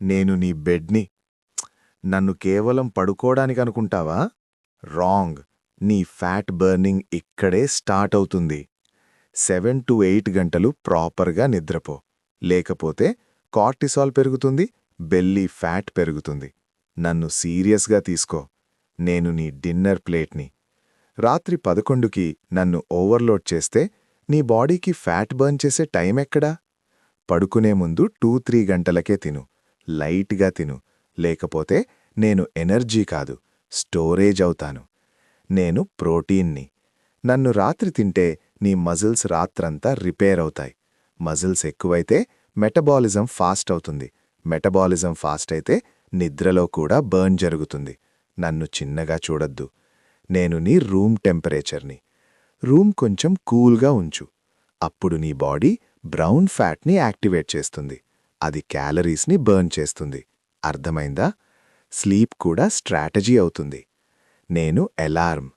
నేను నీ బెడ్ని. నన్ను కేవలం పడుకోడానికనుకుంటావా? రాంగ్. నీ ఫ్యాట్ బర్నింగ్ ఇక్కడే స్టార్ట్ అవుతుంది. 7 to 8 గంటలు ప్రాపర్గా నిద్రపో. లేకపోతే కార్టిసాల్ పెరుగుతుంది, బెల్లీ ఫ్యాట్ పెరుగుతుంది. నన్ను సీరియస్గా తీసుకో. నేను నీ డిన్నర్ ప్లేట్ని. రాత్రి 11కి నన్ను ఓవర్లోడ్ చేస్తే నీ బాడీకి ఫ్యాట్ బర్న్ చేసే టైం ఎక్కడా? పడుకునే ముందు 2-3 గంటలకే తిను. లైట్గా తిను. లేకపోతే నేను ఎనర్జీ కాదు, స్టోరేజ్ అవుతాను. నేను ప్రోటీన్ని. నన్ను రాత్రి తింటే నీ మజిల్స్ రాత్రంతా రిపేర్ అవుతాయి. మజిల్స్ ఎక్కువైతే మెటబాలిజం ఫాస్ట్ అవుతుంది. మెటబాలిజం ఫాస్ట్ అయితే నిద్రలో కూడా బర్న్ జరుగుతుంది. నన్ను చిన్నగా చూడొద్దు. నేను నీ రూమ్ టెంపరేచర్ని. రూమ్ కొంచెం కూల్గా ఉంచు. అప్పుడు నీ బాడీ బ్రౌన్ ఫ్యాట్ని యాక్టివేట్ చేస్తుంది. అది క్యాలరీస్ని బర్న్ చేస్తుంది. అర్థమైందా? స్లీప్ కూడా స్ట్రాటజీ అవుతుంది. నేను అలార్మ్.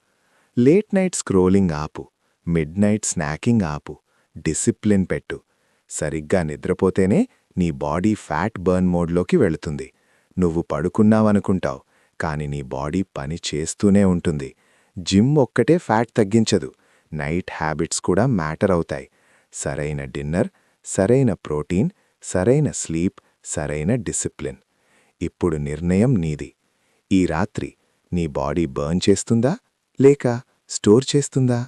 లేట్ నైట్ స్క్రోలింగ్ ఆపు. మిడ్ నైట్ స్నాకింగ్ ఆపు. డిసిప్లిన్ పెట్టు. సరిగ్గా నిద్రపోతేనే నీ బాడీ ఫ్యాట్ బర్న్ మోడ్లోకి వెళుతుంది. నువ్వు పడుకున్నావనుకుంటావు, కాని నీ బాడీ పని చేస్తూనే ఉంటుంది. జిమ్ ఒక్కటే ఫ్యాట్ తగ్గించదు, నైట్ హ్యాబిట్స్ కూడా మ్యాటర్ అవుతాయి. సరైన డిన్నర్, సరైన ప్రోటీన్, సరైన స్లీప్, సరైన డిసిప్లిన్. ఇప్పుడు నిర్ణయం నీది. ఈ రాత్రి నీ బాడీ బర్న్ చేస్తుందా లేక స్టోర్ చేస్తుందా?